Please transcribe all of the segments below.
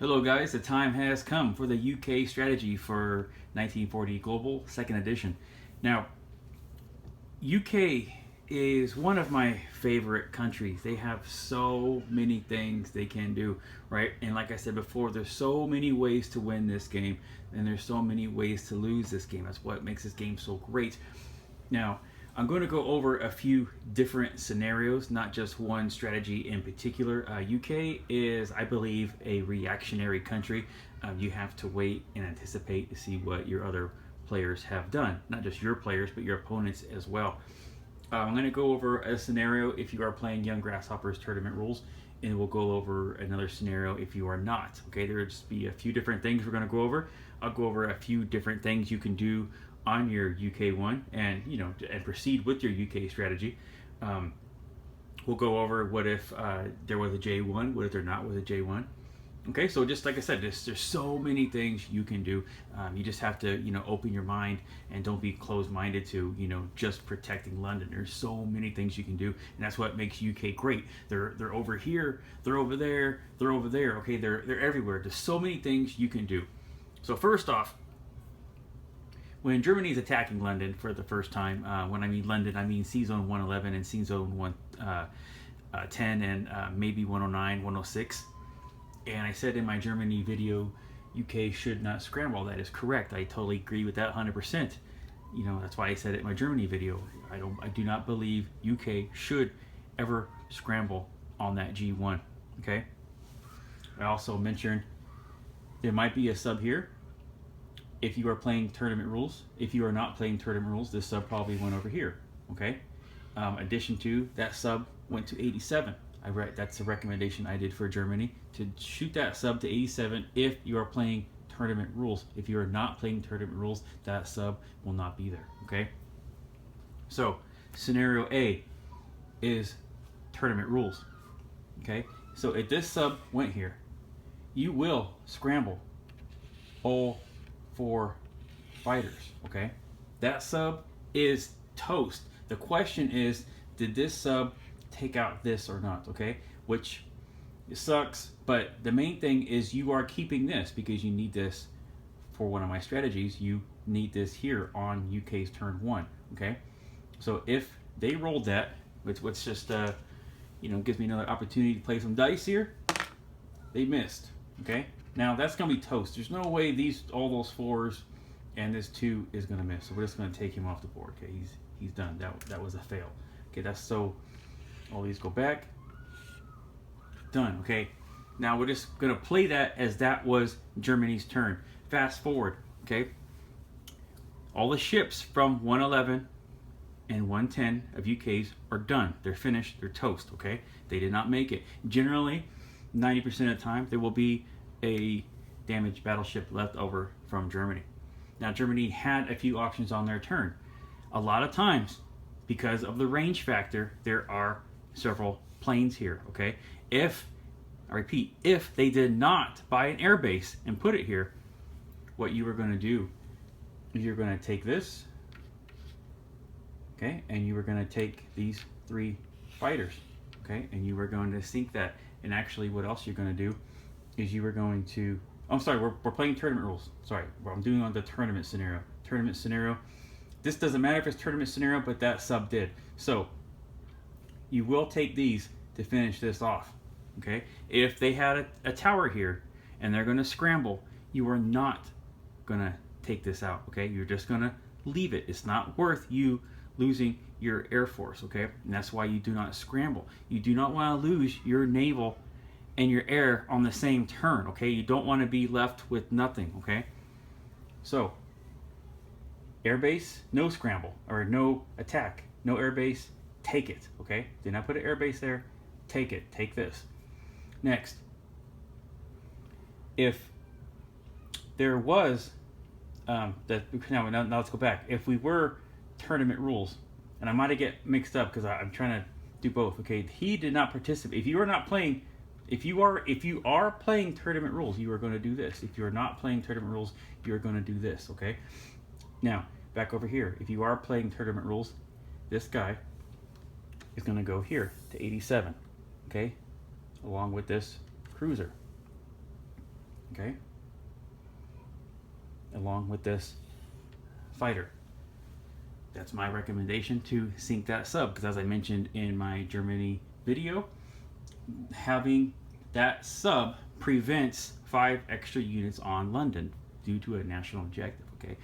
Hello guys, the time has come for the UK strategy for 1940 Global 2nd edition. Now, UK is one of my favorite countries. They have so many things they can do, right? And like I said before, there's so many ways to win this game, and there's so many ways to lose this game. That's what makes this game so great. Now, I'm going to go over a few different scenarios, not just one strategy in particular. UK is, I believe, a reactionary country. You have to wait and anticipate to see what your other players have done. Not just your players, but your opponents as well. I'm going to go over a scenario if you are playing Young Grasshoppers tournament rules, and we'll go over another scenario if you are not. Okay, there'll just be a few different things we're going to go over. I'll go over a few different things you can do on your UK one, and and proceed with your UK strategy. We'll go over what if there was a J1, what if there not was a J1. Okay, so just like I said, there's so many things you can do. You just have to open your mind and don't be closed-minded to just protecting London. There's so many things you can do, and that's what makes UK great. They're over here, they're over there, they're over there. Okay, they're everywhere. There's so many things you can do. So first off, when Germany is attacking London for the first time, when I mean London, I mean C Zone 111 and C Zone 110 and maybe 109, 106. And I said in my Germany video, UK should not scramble. That is correct. I totally agree with that 100%. That's why I said it in my Germany video. I do not believe UK should ever scramble on that G1. Okay. I also mentioned there might be a sub here. If you are playing tournament rules, if you are not playing tournament rules, this sub probably went over here. Okay. Addition to that sub went to 87. That's a recommendation I did for Germany to shoot that sub to 87 if you are playing tournament rules. If you are not playing tournament rules, that sub will not be there. Okay. So scenario A is tournament rules. Okay. So if this sub went here, you will scramble all 4 fighters. Okay, that sub is toast. The question is, did this sub take out this or not? Okay, which it sucks, but the main thing is you are keeping this because you need this for one of my strategies. You need this here on UK's turn 1. Okay, so if they rolled that, which just gives me another opportunity to play some dice here, they missed. Okay, now that's gonna be toast. There's no way all those 4s and this 2 is gonna miss. So we're just gonna take him off the board. Okay, he's done. That was a fail. Okay, that's so. All these go back. Done. Okay, now we're just gonna play that as that was Germany's turn. Fast forward. Okay, all the ships from 111 and 110 of UK's are done. They're finished. They're toast. Okay, they did not make it. Generally, 90% of the time, there will be a damaged battleship left over from Germany. Now, Germany had a few options on their turn. A lot of times, because of the range factor, there are several planes here, okay? I repeat, if they did not buy an airbase and put it here, what you were going to do is you're going to take this, okay, and you were going to take these 3 fighters, okay, and you were going to sink that. And actually, what else you're going to do is you were going to... I'm sorry, we're playing tournament rules. Sorry, I'm doing on the tournament scenario. Tournament scenario. This doesn't matter if it's tournament scenario, but that sub did. So you will take these to finish this off. Okay? If they had a tower here and they're going to scramble, you are not going to take this out. Okay? You're just going to leave it. It's not worth you losing your air force. Okay? And that's why you do not scramble. You do not want to lose your naval and your air on the same turn. Okay? You don't want to be left with nothing. Okay? So airbase, no scramble, or no attack, no airbase, take it. Okay? Did not put an airbase there, take it. Take this. Next, if there was now let's go back. If we were tournament rules, and I might get mixed up because I'm trying to do both. Okay, he did not participate. If you are not playing, if you are playing tournament rules, you are going to do this. If you are not playing tournament rules, you are going to do this. Okay. Now back over here. If you are playing tournament rules, this guy is going to go here to 87. Okay, along with this cruiser. okay, along with this fighter. That's my recommendation, to sink that sub, because as I mentioned in my Germany video, having that sub prevents 5 extra units on London due to a national objective. Okay,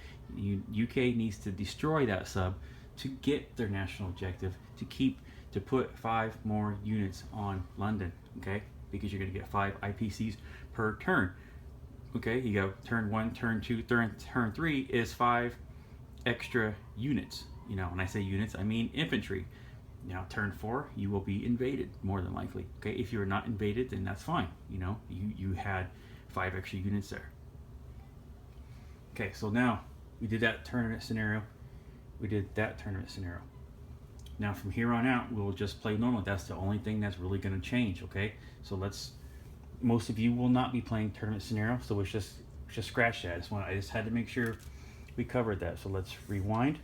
UK needs to destroy that sub to get their national objective, to put 5 more units on London. Okay, because you're going to get 5 IPCs per turn. Okay, you go turn 1, turn 2, turn 3 is 5 extra units. You know, when I say units, I mean infantry. Now, turn 4, you will be invaded, more than likely. Okay, if you're not invaded, then that's fine. You know, you had 5 extra units there. Okay, so now we did that tournament scenario. We did that tournament scenario. Now, from here on out, we'll just play normal. That's the only thing that's really going to change. Okay, so most of you will not be playing tournament scenario, so let's just scratch that. I just had to make sure we covered that. So let's rewind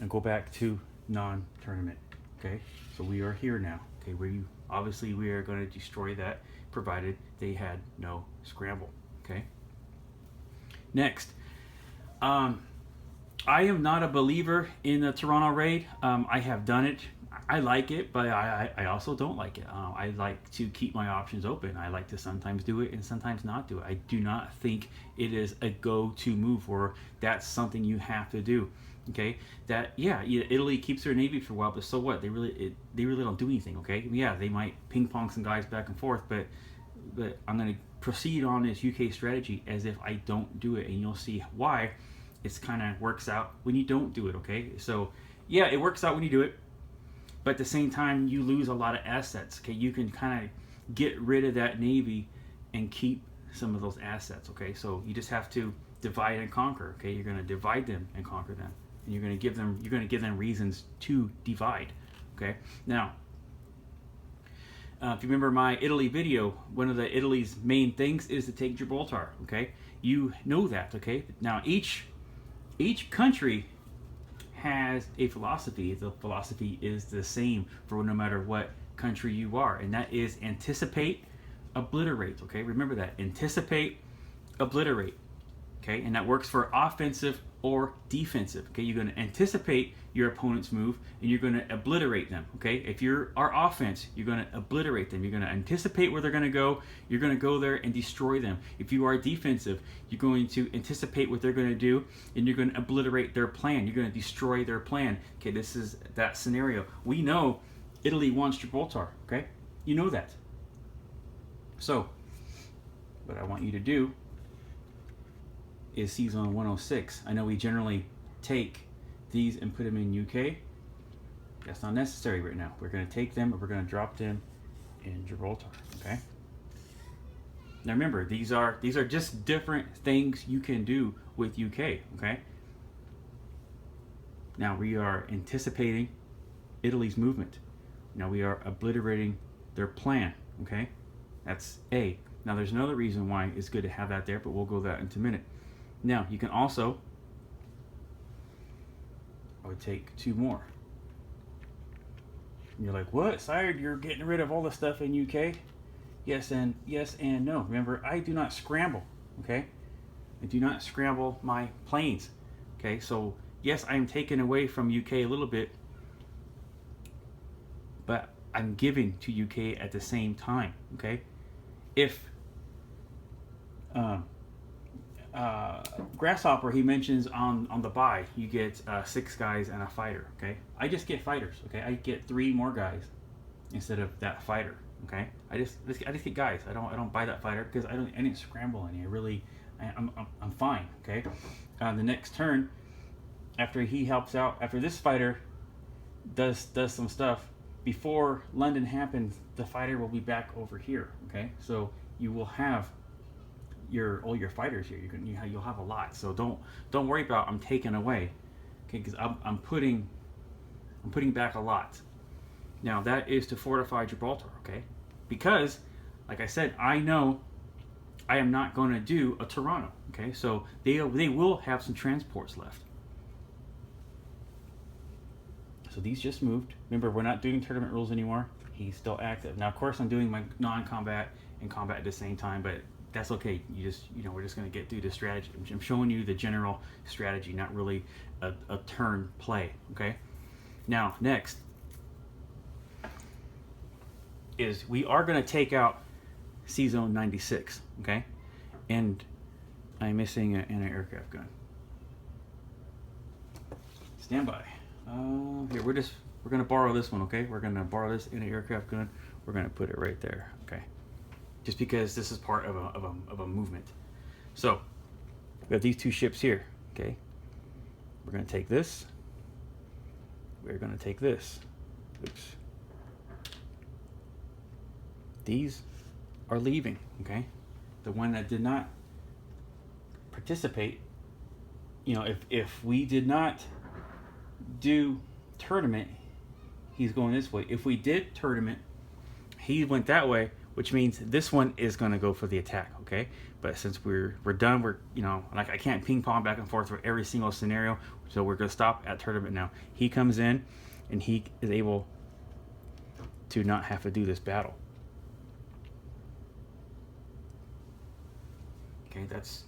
and go back to non-tournament. Okay, so we are here now. Okay, obviously we are going to destroy that, provided they had no scramble. Okay, next, I am not a believer in the Toronto raid. I have done it. I like it, but I also don't like it. I like to keep my options open. I like to sometimes do it and sometimes not do it. I do not think it is a go-to move, or that's something you have to do. Okay, Italy keeps their navy for a while, but so what? They really don't do anything. Okay, yeah, they might ping pong some guys back and forth, but I'm going to proceed on this UK strategy as if I don't do it, and you'll see why it's kind of works out when you don't do it. Okay, so yeah, it works out when you do it, but at the same time you lose a lot of assets. Okay, you can kind of get rid of that navy and keep some of those assets. Okay, so you just have to divide and conquer. Okay, you're going to divide them and conquer them, and you're going to give them reasons to divide. Okay, now if you remember my Italy video, one of the Italy's main things is to take Gibraltar. Okay, you know that. Okay, now each country has a philosophy. The philosophy is the same for no matter what country you are, and that is anticipate, obliterate. Okay, remember that, anticipate, obliterate. Okay, and that works for offensive or defensive. Okay, you're going to anticipate your opponent's move and you're going to obliterate them. Okay, if you're our offense, you're going to obliterate them. You're going to anticipate where they're going to go. You're going to go there and destroy them. If you are defensive, you're going to anticipate what they're going to do and you're going to obliterate their plan. You're going to destroy their plan. Okay, this is that scenario. We know Italy wants Gibraltar. Okay, you know that. So what I want you to do is seize on 106. I know we generally take these and put them in UK. That's not necessary right now. We're going to take them and we're going to drop them in Gibraltar. Okay. Now remember, these are just different things you can do with UK. Okay. Now we are anticipating Italy's movement. Now we are obliterating their plan. Okay. That's A. Now there's another reason why it's good to have that there, but we'll go that in a minute. Now, you can also, I would take 2 more. And you're like, what, sire? You're getting rid of all the stuff in UK? Yes and no. Remember, I do not scramble, okay? I do not scramble my planes, okay? So, yes, I am taking away from UK a little bit, but I'm giving to UK at the same time, okay? If Grasshopper, he mentions on the buy, you get 6 guys and a fighter. Okay, I just get fighters. Okay, I get 3 more guys instead of that fighter. Okay, I just get guys. I don't buy that fighter because I didn't scramble any. I'm fine. Okay, the next turn, after he helps out, after this fighter does some stuff, before London happens, the fighter will be back over here. Okay, so you will have all your fighters here. You'll have a lot. So don't worry about I'm taking away. Okay, because I'm putting back a lot. Now that is to fortify Gibraltar. Okay, because like I said, I know I am not going to do a Toronto. Okay, so they will have some transports left. So these just moved. Remember, we're not doing tournament rules anymore. He's still active. Now, of course, I'm doing my non-combat and combat at the same time, but that's okay. We're just going to get through the strategy. I'm showing you the general strategy, not really a turn play. Okay. Now, next is we are going to take out C-Zone 96. Okay, and I'm missing an anti-aircraft gun. Stand by. Here, we're going to borrow this one. Okay, we're going to borrow this anti-aircraft gun. We're going to put it right there. Okay. Just because this is part of a movement. So we have these two ships here. Okay, we're going to take this. We're going to take this. Oops. These are leaving. Okay, the one that did not participate. If we did not do tournament, he's going this way. If we did tournament, he went that way, which means this one is going to go for the attack, okay? But since we're done, I can't ping pong back and forth for every single scenario, so we're going to stop at tournament now. He comes in, and he is able to not have to do this battle. Okay, that's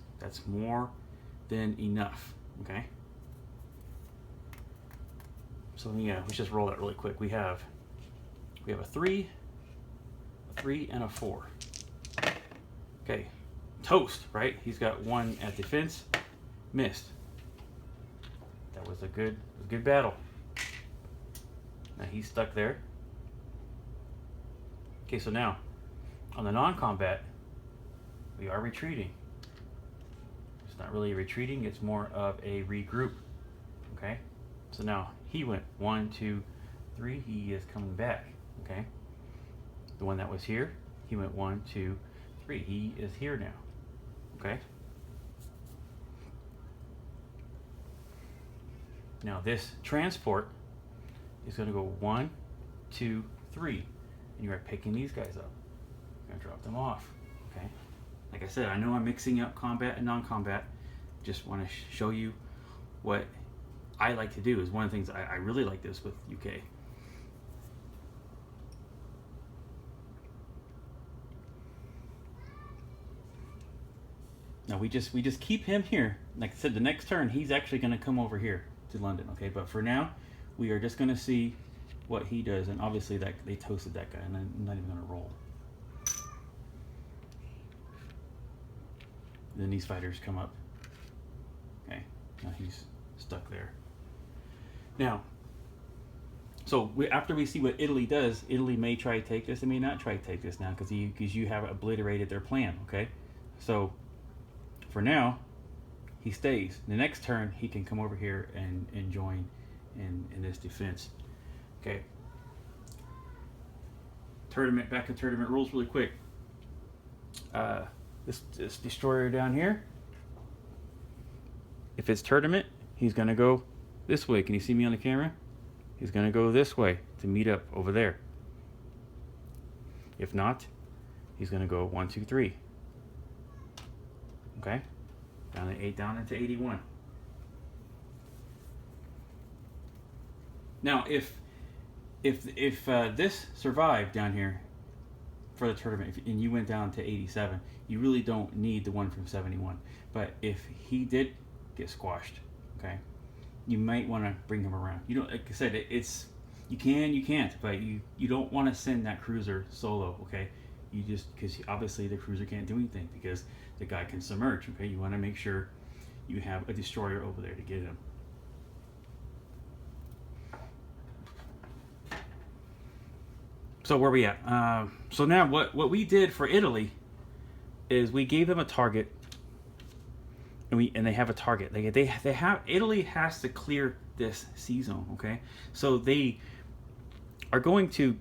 more than enough, okay? So let's just roll that really quick. We have a 3, a 3, and a 4. Okay, toast, right? He's got 1 at defense, missed. That was a good battle. Now he's stuck there. Okay, so now on the non-combat, we are retreating. It's not really retreating; it's more of a regroup. Okay, so now he went 1, 2, 3. He is coming back. Okay. The one that was here, he went 1, 2, 3. He is here now. Okay. Now this transport is going to go 1, 2, 3, and you are picking these guys up. You're going to drop them off. Okay. Like I said, I know I'm mixing up combat and non-combat. Just want to show you what I like to do. Is one of the things I really like this with UK. Now we just keep him here. Like I said, the next turn he's actually going to come over here to London. Okay, but for now we are just going to see what he does. And obviously that they toasted that guy, and I'm not even going to roll. And then these fighters come up. Okay, now he's stuck there. Now, so after we see what Italy does, Italy may try to take this. They may not try to take this now because you have obliterated their plan. Okay, so for now, he stays. The next turn, he can come over here and join in this defense. Okay. Back to tournament rules really quick. This destroyer down here, if it's tournament, he's going to go this way. Can you see me on the camera? He's going to go this way to meet up over there. If not, he's going to go 1, 2, 3. Okay, down to 8, down into 81. Now, if this survived down here for the tournament, and you went down to 87, you really don't need the one from 71. But if he did get squashed, okay, you might want to bring him around. You don't, like I said, you can't, but you don't want to send that cruiser solo, okay? You just, because obviously the cruiser can't do anything because the guy can submerge, okay? You want to make sure you have a destroyer over there to get him. So where we at? So now what we did for Italy is we gave them a target, and they have a target. They have Italy has to clear this C-zone, okay? So they are going to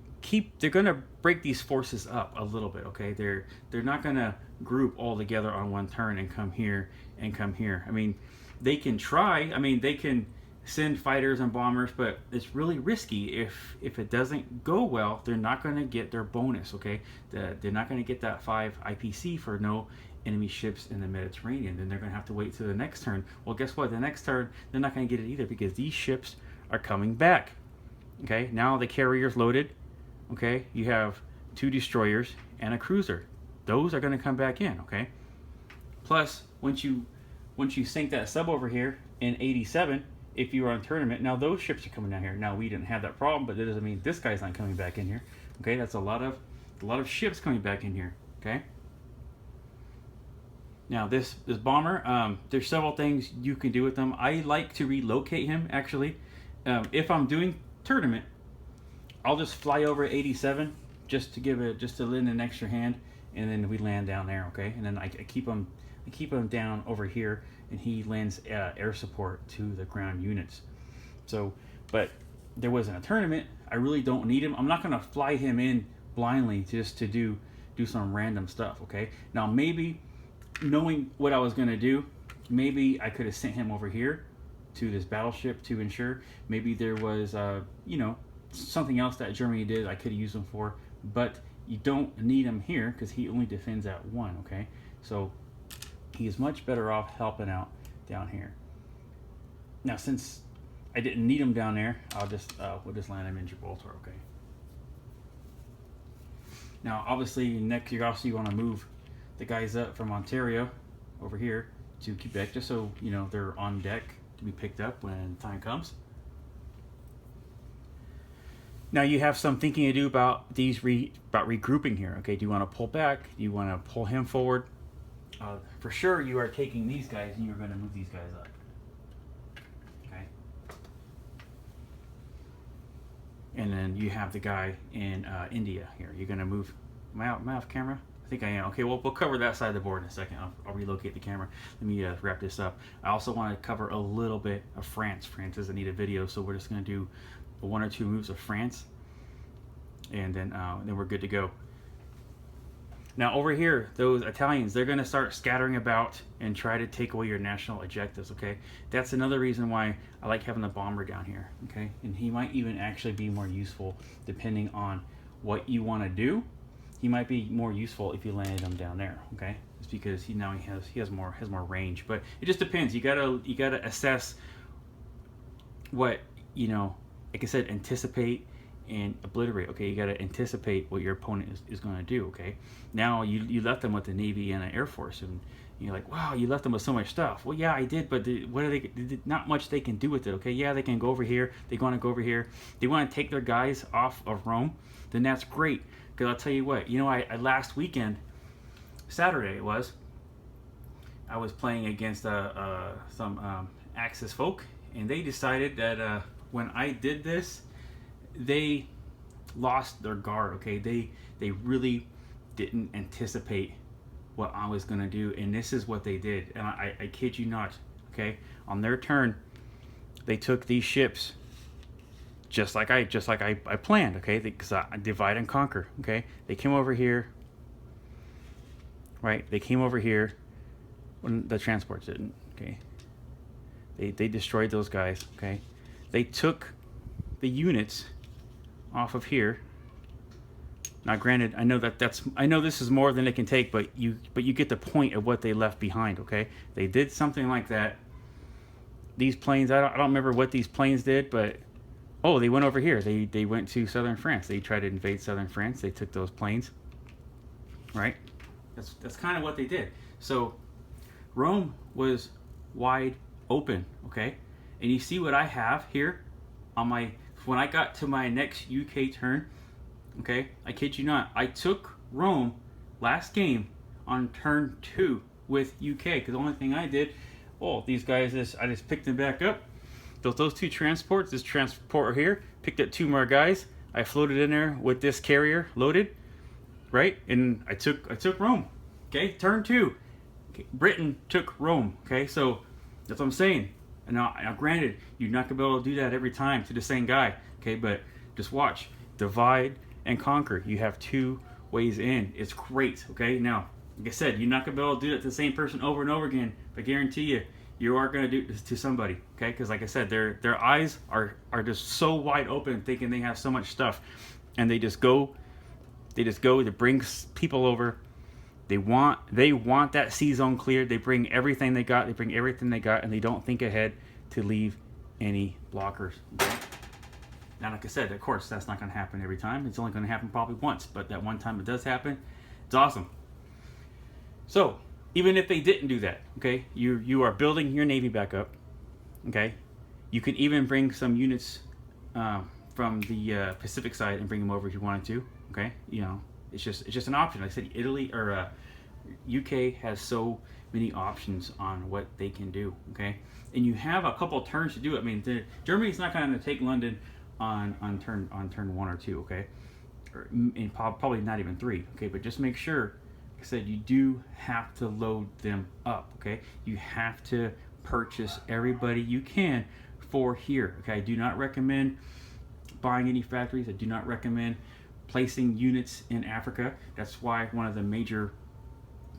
they're going to break these forces up a little bit, okay? They're not going to group all together on one turn and come here and come here. I mean, they can try. I mean, they can send fighters and bombers, but it's really risky. If it doesn't go well, they're not going to get their bonus, okay? They're not going to get that 5 IPC for no enemy ships in the Mediterranean. Then they're going to have to wait till the next turn. Well, guess what? The next turn, they're not going to get it either because these ships are coming back, okay? Now the carrier's loaded, okay? You have 2 destroyers and a cruiser. those are going to come back in, okay? Plus, once you sink that sub over here in 87, if you are on tournament, now those ships are coming down here. Now we didn't have that problem, but that doesn't mean this guy's not coming back in here. Okay, that's a lot of ships coming back in here. Okay. Now this bomber, there's several things you can do with them. I like to relocate him actually. If I'm doing tournament, I'll just fly over 87 just to lend an extra hand, and then we land down there. Okay, and then I keep him down over here, and he lends air support to the ground units. So, but there wasn't a tournament. I really don't need him. I'm not gonna fly him in blindly just to do some random stuff. Okay. Now maybe knowing what I was gonna do, maybe I could have sent him over here to this battleship to ensure. Maybe there was something else that Germany did I could have used him for, but you don't need him here because he only defends at 1. Okay. So he is much better off helping out down here. Now, since I didn't need him down there, we'll just land him in Gibraltar. Okay. Now, obviously, next you want to move the guys up from Ontario over here to Quebec, just so they're on deck to be picked up when time comes. Now you have some thinking to do about about regrouping here. Okay, do you want to pull back? Do you want to pull him forward? For sure, you are taking these guys and you're going to move these guys up. Okay. And then you have the guy in India here. You're going to move. Am I off camera? I think I am. Okay, well, we'll cover that side of the board in a second. I'll relocate the camera. Let me wrap this up. I also want to cover a little bit of France. France doesn't need a video, so we're just going to do 1 or 2 moves of France, and then we're good to go. Now over here, those Italians, they're going to start scattering about and try to take away your national objectives, okay? That's another reason why I like having the bomber down here, okay? And he might even actually be more useful depending on what you want to do. He might be more useful if you landed him down there, okay? It's because he has more range, but it just depends. You gotta assess what, like I said, anticipate and obliterate. Okay, you got to anticipate what your opponent is going to do. Okay, now you left them with the Navy and the Air Force, and you're like, wow, you left them with so much stuff. Well, yeah, I did, but what are they? Not much they can do with it. Okay, yeah, they can go over here. They want to go over here. They want to take their guys off of Rome. Then that's great. Because I'll tell you what, I last weekend, Saturday it was, I was playing against some Axis folk, and they decided that when I did this, they lost their guard. Okay, they really didn't anticipate what I was gonna do, and this is what they did. And I kid you not. Okay, on their turn, they took these ships just like I planned. Okay, because I divide and conquer. Okay, they came over here. Right, they came over here when the transports didn't. Okay, they destroyed those guys. Okay, they took the units off of here. Now, granted, I know this is more than it can take, but you get the point of what they left behind. Okay, they did something like that. These planes, I don't remember what these planes did, but they went over here. They went to southern France. They tried to invade southern France. They took those planes. Right, that's kind of what they did. So Rome was wide open. Okay, and you see what I have here on my. When I got to my next UK turn, okay, I kid you not, I took Rome last game on turn 2 with UK, because the only thing I did, these guys, I just picked them back up. Those 2 transports, this transport here, picked up 2 more guys. I floated in there with this carrier loaded, right, and I took Rome. Okay, turn 2, okay, Britain took Rome. Okay, so that's what I'm saying. Now, granted, you're not going to be able to do that every time to the same guy, okay? But just watch. Divide and conquer. You have 2 ways in. It's great, okay? Now, like I said, you're not going to be able to do it to the same person over and over again. But I guarantee you are going to do this to somebody, okay? Because like I said, their eyes are just so wide open, thinking they have so much stuff. And they just go to bring people over. They want that sea zone cleared. They bring everything they got. And they don't think ahead to leave any blockers. Okay? Now, like I said, of course, that's not going to happen every time. It's only going to happen probably once. But that one time it does happen, it's awesome. So even if they didn't do that, okay, you are building your Navy back up, okay. You can even bring some units from the Pacific side and bring them over if you wanted to, okay. You know, it's just an option. Like I said, Italy or UK has so many options on what they can do, okay. And you have a couple of turns to do it. I mean, Germany's not going to take London on turn 1 or 2, okay, or probably not even 3, okay. But just make sure, like I said, you do have to load them up, okay. You have to purchase everybody you can for here, okay. I do not recommend buying any factories. I do not recommend placing units in Africa. That's why one of the major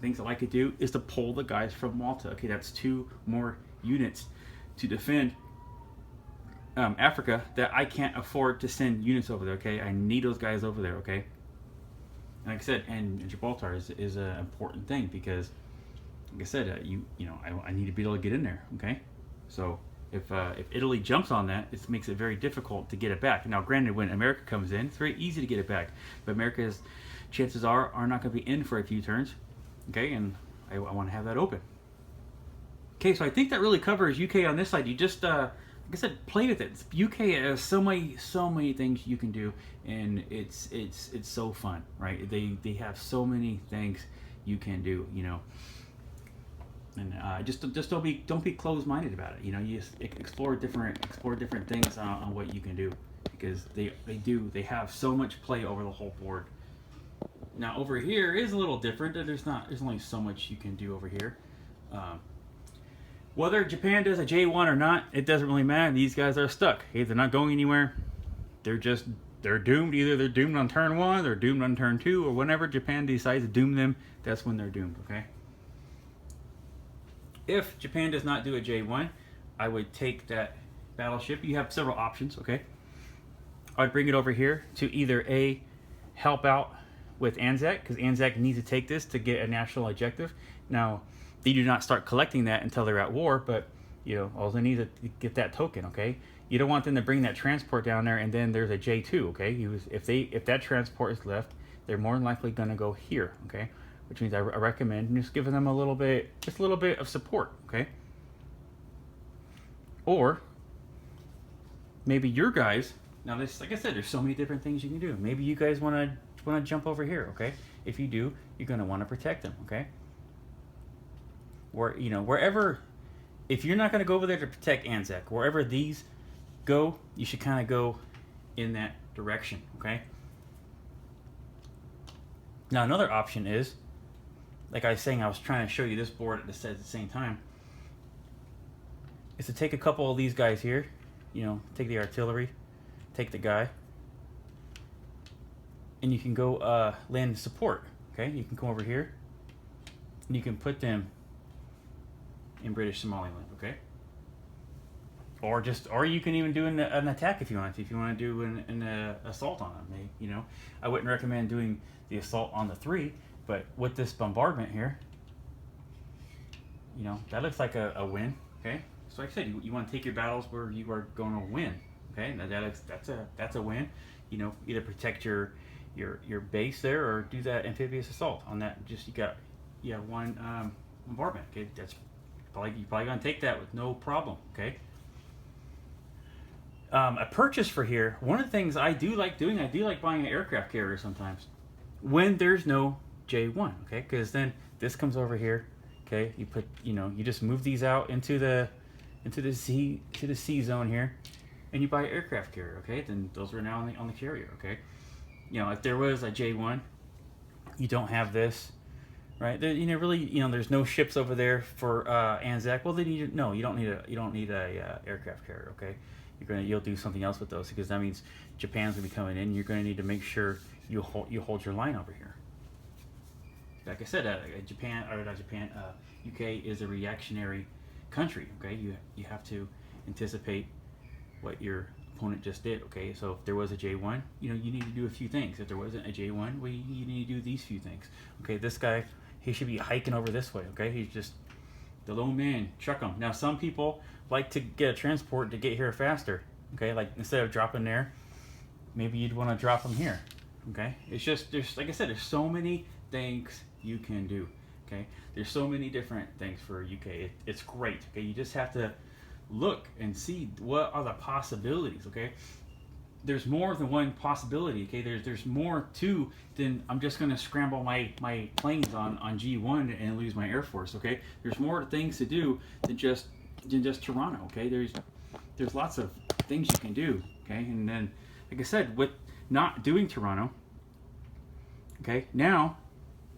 things I like to do is to pull the guys from Malta. Okay, that's 2 more units to defend Africa that I can't afford to send units over there. Okay, I need those guys over there. Okay, and like I said, and Gibraltar is an important thing because, like I said, you know, I need to be able to get in there. Okay, so if Italy jumps on that, it makes it very difficult to get it back. Now, granted, when America comes in, it's very easy to get it back, but America's chances are not going to be in for a few turns. Okay, and I want to have that open. Okay, so I think that really covers UK on this side. You just, like I said, play with it. UK has so many things you can do, and it's so fun, right? They have so many things you can do, you know. And just don't be closed-minded about it. You know, you just explore different things on what you can do, because they have so much play over the whole board. Now over here is a little different. There's only so much you can do over here. Whether Japan does a J1 or not, it doesn't really matter. These guys are stuck. Okay, they're not going anywhere. They're doomed. Either they're doomed on turn 1, they're doomed on turn 2, or whenever Japan decides to doom them, that's when they're doomed. Okay. If Japan does not do a J1, I would take that battleship. You have several options, okay? I'd bring it over here to either A, help out with Anzac, because Anzac needs to take this to get a national objective. Now, they do not start collecting that until they're at war, but, you know, all they need is to get that token, okay? You don't want them to bring that transport down there and then there's a J2, okay? If that transport is left, they're more than likely going to go here, okay? Which means I recommend just giving them a little bit of support, okay? Or maybe your guys. Now, this, like I said, there's so many different things you can do. Maybe you guys want to jump over here, okay? If you do, you're going to want to protect them, okay? Wherever, if you're not going to go over there to protect Anzac, wherever these go, you should kind of go in that direction, okay? Now, another option is, like I was saying, I was trying to show you this board at the same time, is to take a couple of these guys here, you know, take the artillery, take the guy, and you can go land support, okay? You can come over here, and you can put them in British Somaliland, okay? Or you can even do an attack if you want to. If you want to do an assault on them, you know, I wouldn't recommend doing the assault on the 3, but with this bombardment here, you know, that looks like a win, okay? So like I said, you want to take your battles where you are going to win, okay? Now that's a win. You know, either protect your base there or do that amphibious assault on that. Just you have one bombardment, okay? That's you're probably going to take that with no problem, okay? A purchase for here, one of the things I do like doing, I do like buying an aircraft carrier sometimes when there's no J1, okay? Because then this comes over here, okay? You just move these out into the C zone here, and you buy an aircraft carrier, okay? Then those are now on the carrier, okay? You know, if there was a J1, you don't have this, right? There's no ships over there for Anzac. Well, then you don't need a aircraft carrier, okay? You'll do something else with those, because that means Japan's gonna be coming in. You're gonna need to make sure you hold your line over here. Like I said, UK is a reactionary country. Okay, you have to anticipate what your opponent just did. Okay, so if there was a J1, you need to do a few things. If there wasn't a J1, well, you need to do these few things. Okay, this guy, he should be hiking over this way. Okay, he's just the lone man. Chuck him. Now, some people like to get a transport to get here faster. Okay, like instead of dropping there, maybe you'd want to drop them here. Okay, it's just like I said, there's so many things you can do. Okay, there's so many different things for UK. It's great. Okay, you just have to look and see what are the possibilities. Okay, there's more than one possibility. Okay, there's more to than I'm just going to scramble my planes on G1 and lose my Air Force. Okay, there's more things to do than just Toronto. Okay, there's lots of things you can do. Okay, and then like I said, with not doing Toronto, okay, now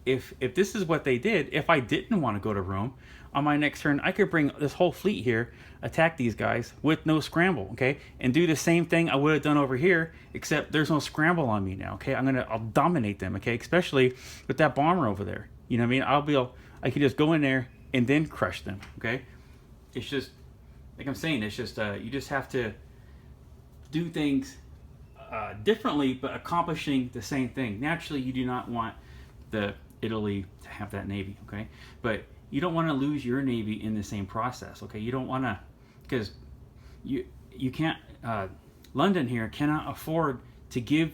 if this is what they did, if I didn't want to go to Rome, on my next turn I could bring this whole fleet here, attack these guys with no scramble, okay, and do the same thing I would have done over here, except there's no scramble on me now. Okay, I'll dominate them. Okay, especially with that bomber over there. You know what I mean? I could just go in there and then crush them. Okay, it's just like I'm saying. It's just you just have to do things differently, but accomplishing the same thing. Naturally, you do not want Italy to have that navy. Okay, but you don't want to lose your navy in the same process. Okay, you don't want to, because you can't. London here cannot afford to give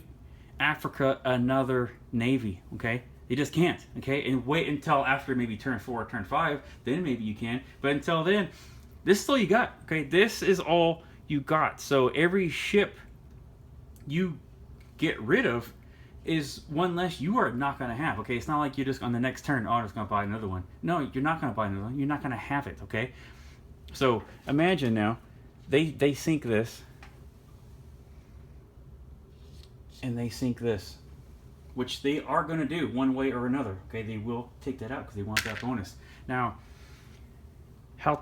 Africa another navy. Okay, they just can't. Okay, and wait until after maybe turn 4 or turn 5, then maybe you can. But until then, this is all you got. Okay, this is all you got. So every ship you get rid of is one less you are not going to have. Okay, it's not like you're just on the next turn, oh, I'm just going to buy another one. No, you're not going to buy another one. You're not going to have it. Okay, so imagine now they sink this and they sink this, which they are going to do one way or another. Okay, they will take that out because they want that bonus. Now, how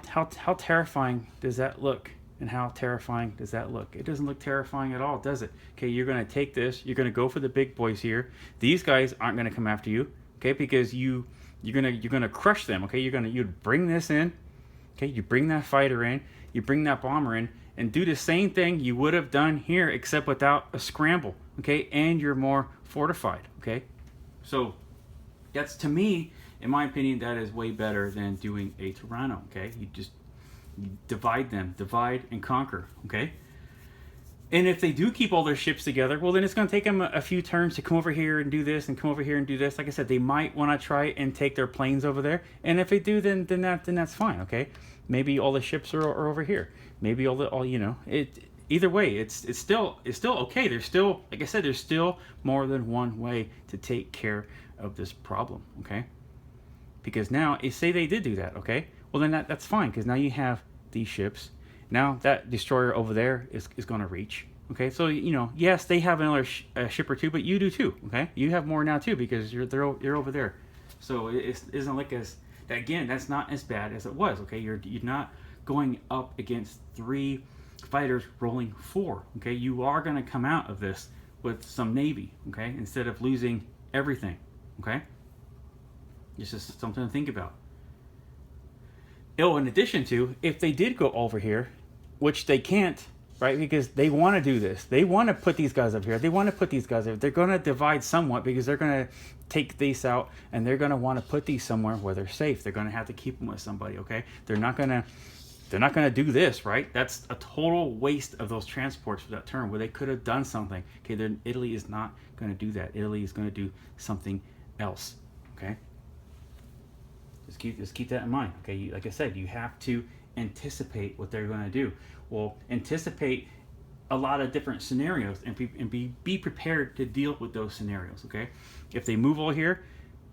terrifying does that look? And how terrifying does that look? It doesn't look terrifying at all, does it? Okay, you're going to take this. You're going to go for the big boys here. These guys aren't going to come after you, okay? Because you're going to crush them, okay? You'd bring this in, okay? You bring that fighter in, you bring that bomber in, and do the same thing you would have done here, except without a scramble, okay? And you're more fortified, okay? So that's, to me, in my opinion, that is way better than doing a Toronto, okay? You divide them, divide and conquer, okay? And if they do keep all their ships together, well, then it's going to take them a few turns to come over here and do this and come over here and do this. Like I said, they might want to try and take their planes over there. And if they do, then that's fine, okay? Maybe all the ships are over here. Maybe either way, it's still okay. There's still, like I said, there's still more than one way to take care of this problem, okay? Because now, say they did do that, okay? Well, then that's fine, because now you have these ships. Now that destroyer over there is going to reach. Okay, so yes, they have another ship or two, but you do too. Okay, you have more now too because you're over there. So it isn't like that's not as bad as it was. Okay, you're not going up against 3 fighters rolling 4. Okay, you are going to come out of this with some navy. Okay, instead of losing everything. Okay, it's just something to think about. Oh, in addition to, if they did go over here, which they can't, right? Because they want to do this. They want to put these guys up here. They want to put these guys up. They're going to divide somewhat because they're going to take these out and they're going to want to put these somewhere where they're safe. They're going to have to keep them with somebody, okay? They're not going to do this, right? That's a total waste of those transports for that turn where they could have done something. Okay, then Italy is not going to do that. Italy is going to do something else, okay? Just keep that in mind, okay? Like I said, you have to anticipate what they're going to do. Well, anticipate a lot of different scenarios and be prepared to deal with those scenarios, okay? If they move all here,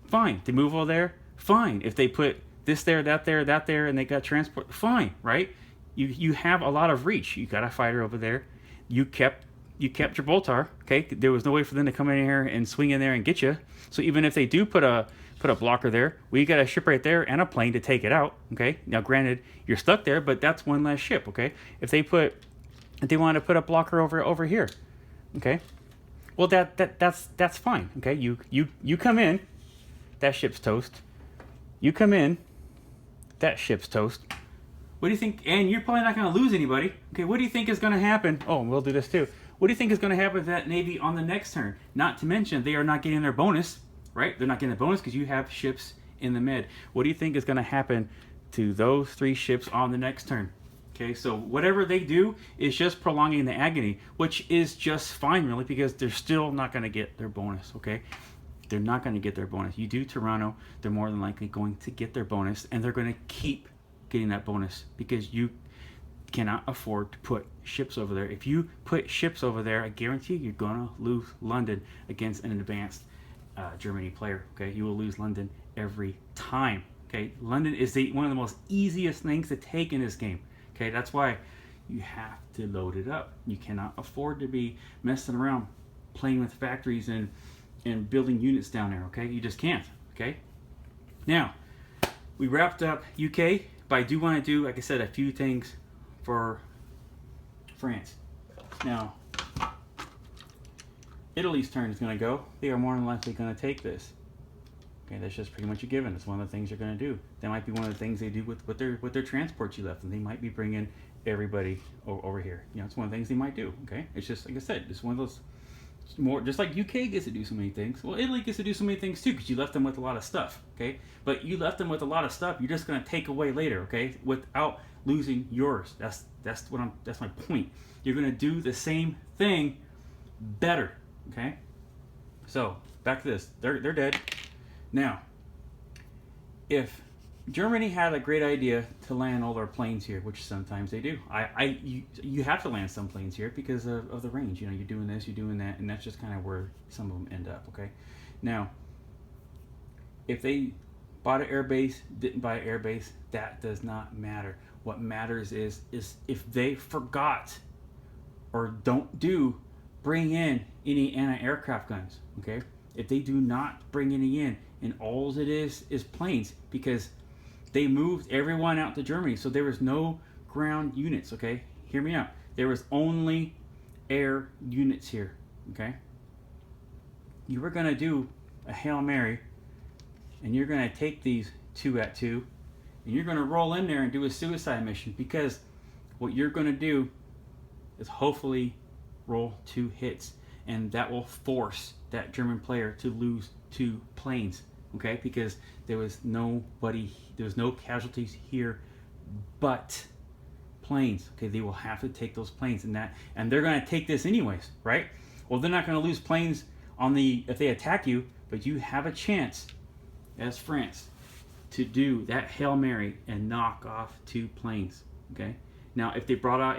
fine. They move all there, fine. If they put this there, that there, and they got transport, fine, right? You have a lot of reach. You got a fighter over there. You kept Gibraltar, okay? There was no way for them to come in here and swing in there and get you. So even if they do put a blocker there, we got a ship right there and a plane to take it out, okay? Now granted, you're stuck there, but that's one less ship, okay? If they want to put a blocker over here, okay? Well, that's fine, okay? You come in, that ship's toast. You come in, that ship's toast. What do you think? And you're probably not going to lose anybody, okay? What do you think is going to happen? Oh, we'll do this too. What do you think is going to happen to that navy on the next turn? Not to mention, they are not getting their bonus. Right? They're not getting the bonus because you have ships in the mid. What do you think is going to happen to those 3 ships on the next turn? Okay, so whatever they do is just prolonging the agony, which is just fine, really, because they're still not going to get their bonus, okay? they're not going to get their bonus. You do Toronto, they're more than likely going to get their bonus, and they're going to keep getting that bonus because you cannot afford to put ships over there. If you put ships over there, I guarantee you're going to lose London against an advanced Germany player. Okay, you will lose London every time. Okay, London is one of the most easiest things to take in this game. Okay, that's why you have to load it up. You cannot afford to be messing around playing with factories and building units down there. Okay, you just can't. Okay, now we wrapped up UK, but I do want to do, like I said, a few things for France. Now, Italy's turn is going to go. They are more than likely going to take this. Okay, that's just pretty much a given. It's one of the things they're going to do. That might be one of the things they do with their transports you left, and they might be bringing everybody over here. You know, it's one of the things they might do. Okay, it's just like I said, it's one of those more just like UK gets to do so many things. Well, Italy gets to do so many things too because you left them with a lot of stuff. Okay, but you left them with a lot of stuff. You're just going to take away later. Okay, without losing yours. That's my point. You're going to do the same thing better. Okay, so back to this. They're dead. Now, if Germany had a great idea to land all their planes here, which sometimes they do, you have to land some planes here because of the range. You know, you're doing this, you're doing that, and that's just kind of where some of them end up. Okay, now, if they bought an airbase, didn't buy an airbase, that does not matter. What matters is if they forgot or don't bring in any anti-aircraft guns. Okay, if they do not bring any in, and all it is planes, because they moved everyone out to Germany, so there was no ground units. Okay, hear me out. There was only air units here. Okay, you were gonna do a Hail Mary, and you're gonna take these 2 at 2, and you're gonna roll in there and do a suicide mission, because what you're gonna do is hopefully roll 2 hits, and that will force that German player to lose 2 planes. Okay, because there was no casualties here but planes. Okay, they will have to take those planes, and they're going to take this anyways, right? Well, they're not going to lose planes if they attack you, but you have a chance as France to do that Hail Mary and knock off 2 planes. Okay, now if they brought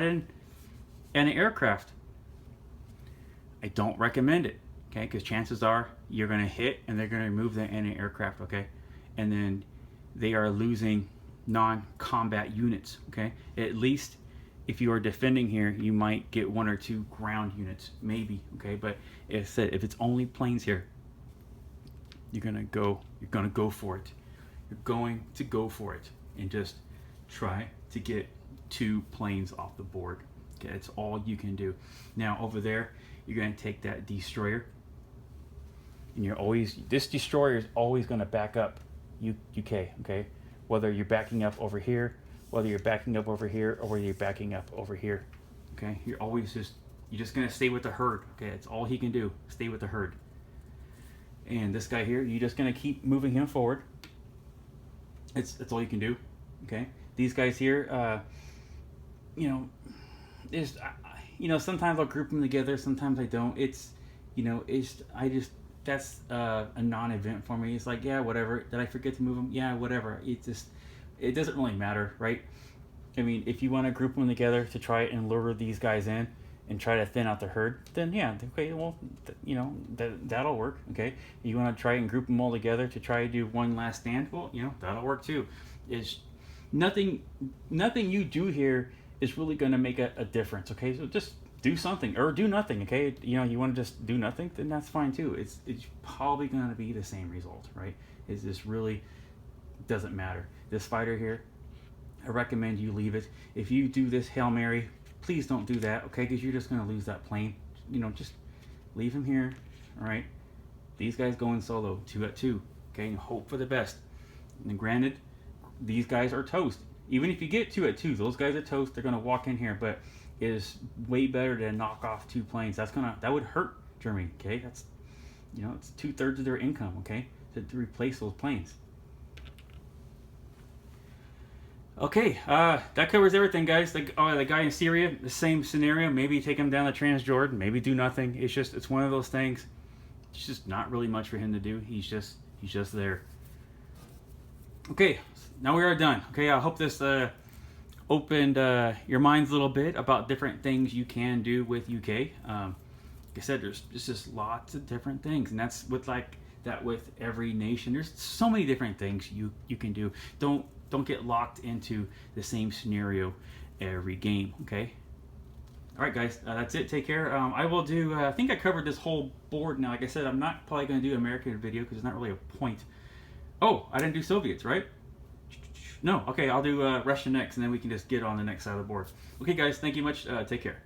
in an aircraft, I don't recommend it. Okay, because chances are you're going to hit and they're going to remove the anti-aircraft. Okay, and then they are losing non-combat units. Okay, at least if you are defending here, you might get 1 or 2 ground units, maybe. Okay, but if it's only planes here, you're gonna go for it. You're going to go for it and just try to get 2 planes off the board. Okay, that's all you can do. Now over there, you're going to take that destroyer, and this destroyer is always going to back up UK. Okay, whether you're backing up over here, whether you're backing up over here, or whether you're backing up over here. Okay, you're just going to stay with the herd. Okay, that's all he can do. Stay with the herd. And this guy here, you're just going to keep moving him forward. That's all you can do. Okay, these guys here, sometimes I'll group them together, sometimes I don't. That's a non-event for me. It's like, yeah, whatever. Did I forget to move them? Yeah, whatever. It doesn't really matter, right? I mean, if you want to group them together to try and lure these guys in and try to thin out the herd, then yeah, okay, well, that'll work. Okay, you want to try and group them all together to try to do one last stand? Well, that'll work too. It's nothing you do here is really going to make a difference. Okay, so just do something or do nothing. Okay, you want to just do nothing, then that's fine too. It's probably going to be the same result, right? This really doesn't matter. This fighter here, I recommend you leave it. If you do this Hail Mary, please don't do that, okay? Because you're just going to lose that plane. Just leave him here. All right, these guys going solo 2 at 2. Okay, and hope for the best. And granted, these guys are toast. Even if you get 2 at 2, those guys are toast. They're going to walk in here, but it is way better to knock off 2 planes. That would hurt Germany. Okay, that's it's 2/3 of their income. Okay, to replace those planes. Okay, that covers everything, guys. The guy in Syria, the same scenario. Maybe take him down to Transjordan. Maybe do nothing. It's one of those things. It's just not really much for him to do. He's just there. Okay, now we are done. Okay, I hope this opened your minds a little bit about different things you can do with UK. Like I said, there's just lots of different things, and that's with like that with every nation. There's so many different things you can do. Don't get locked into the same scenario every game. Okay. All right, guys, that's it. Take care. I will do. I think I covered this whole board now. Like I said, I'm not probably going to do an American video because there's not really a point. Oh, I didn't do Soviets, right? No. Okay, I'll do Russia next, and then we can just get on the next side of the board. Okay, guys, thank you much. Take care.